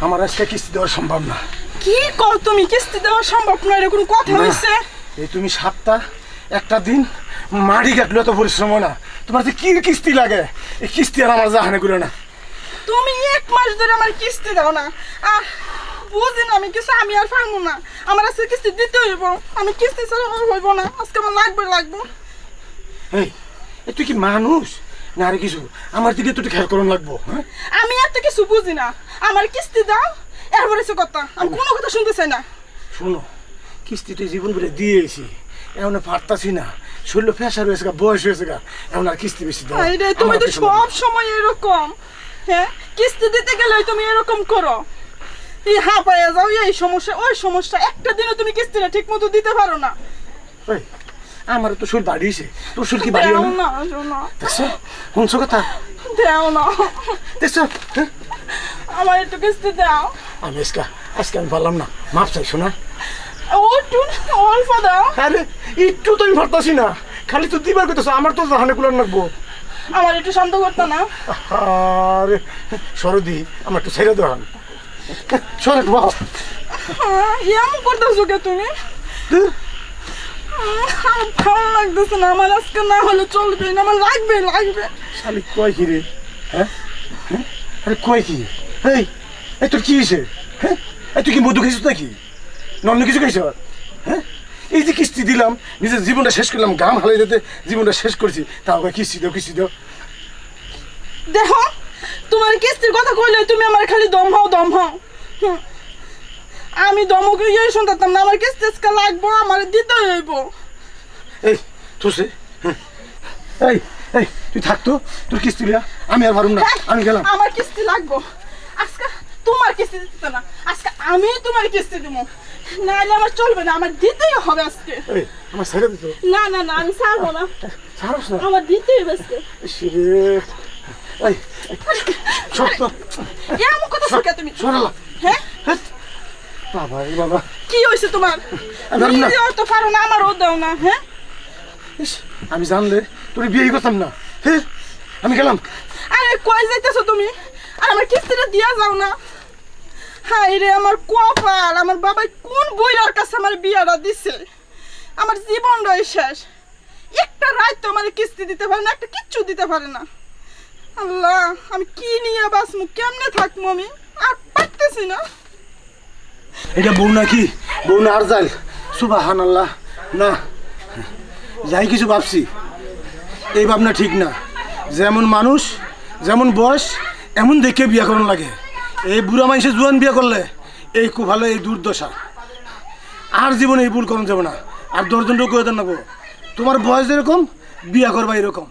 আমার আজকে কিস্তি দেওয়া সম্ভব না। কি কও তুমি? কিস্তি দেওয়া সম্ভব না এরকম কথা হইছে? এই তুমি সপ্তাহ একটা দিন মাড়ি কাটলে তো পরিশ্রম হয় না। তোমার যে কি কিস্তি লাগে, এই কিস্তি আর আমার জাহানে করে না। তুমি 1 মাস ধরে আমার কিস্তি দাও না, আর বুঝি না আমি কিছু, আমি আর পারবো না। আমার আজকে কিস্তি দিতে হইব, আমি কিস্তি ছাড়া আমার হইব না। আজকে আমার লাগবে। এই তুই কি মানুষ না আরে কিছু? আমার দিকে তো একটু খেয়াল করুন লাগবো। হ্যাঁ, আমি এত কিছু বুঝি না। আমার কিস্তি দাও, এরপরে সে কথা। আমি কোনো কথা শুনতে চাই না। শোনো, কিস্তিটা জীবন করে দিয়েছি, এখন পারতাছি না। শরীর প্রেশার হয়েছে গা, বয়স হয়েছে গা, এখন আর কিস্তি বেশি দাও। আরে তুমি তো সব সময় এরকম। হ্যাঁ, কিস্তি দিতে গেলে তুমি এরকম করো, এই হাঁপাইয়া যাও, এই সমস্যা ওই সমস্যা। একটা দিনও তুমি কিস্তিটা ঠিক মতো দিতে পারো না। আমার তো শরীর বাড়িয়েছে, তোর শরীর কি বাড়িও না? দেখছো, শুনছো কথা? দেও না, দেখছো? আমার একটু কিস্তি দাও। আমি আজকে আমি পারলাম না, মাপ চাইছো না? একটু অল্প দাও। আরে একটু তো আমি পারতাছি না, খালি তো দিবার কইতেছো। আমার তো জাহানে কুলার লাগবো। আমার একটু শান্ত করতে না? আরে সরদি, আমার একটু ছেড়ে দেওয়ান। সরে বাবা, এমন করতেছো কে তুমি? আমার ভালো লাগতেছে না। আমার আজকে না হলে চলবে না, আমার লাগবে। শালি কয় কি রে? হ্যাঁ, আরে কয় কি? এই তোর কি হয়েছে? হ্যাঁ, তুই কি মধু খাইছিস নাকি? অন্য কিছু খাইছ? হ্যাঁ, এই যে কিস্তি দিলাম, নিজের জীবনটা শেষ করলাম, গাম হালাই দিতে জীবনটা শেষ করছি, তাও কিস্তি দাও। দেখো, তোমার কিস্তির কথা কইলে তুমি আমার খালি দম হাও। আমি দমকে শুনতাম না। আমার কিস্তি আজকে লাগবো, আমার দিতে হইব। এই তোসে, এই তুই থাকতো, তোর কিস্তি লিয়া আমি আর পারুম না, আমি গেলাম। আমার কিস্তি লাগবো আজকে। তোমার কিস্তি দিতে না, আজকে আমি তোমার কিস্তি দিব। নাহলে আমার চলবে না, আমার দিতেই হবে আজকে। আমার ছেড়ে দিত না, আমি ছাড়বো না। ছাড়স না, আমার দিতেই হবে আজকে। সত্য এমন কথা শুনে তুমি সরালা। হ্যাঁ, বাবা কি হয়েছে তোমার? নিজেও তো পারো না, আমারও দাও না। হ্যাঁ, আমি জানলে তোর বিয়ে করতাম না। হ্যাঁ, আমি গেলাম। আরে কই যাইতেছো তুমি? আর আমার কিস্তিটা দিয়া যাও না। হাই রে আমার কপাল, আমার বাবা কোন বইলার কাছে আমার বিয়াটা দিছে। আমার জীবনটাই শেষ। একটা রাত তো আমার কিস্তি দিতে পারে না, একটা কিচ্ছু দিতে পারে না। আল্লাহ, আমি কি নিয়ে বাঁচমু, কেমনে থাকবো? আমি আর পারতেছি না। এটা বউ নাকি? বউ না আর যাই? সুবহানাল্লাহ। না, যাই কিছু ভাবছি, এই ভাবনা ঠিক না। যেমন মানুষ, যেমন বয়স, এমন দেখে বিয়ে করানো লাগে। এই বুড়া মানুষে জোয়ান বিয়ে করলে এই খুব ভালো, এই দুর্দশা। আর জীবনে এই ভুল করা যাবে না। আর 10 জনটাও করে দেন না, তোমার বয়স যেরকম বিয়ে করবা এরকম।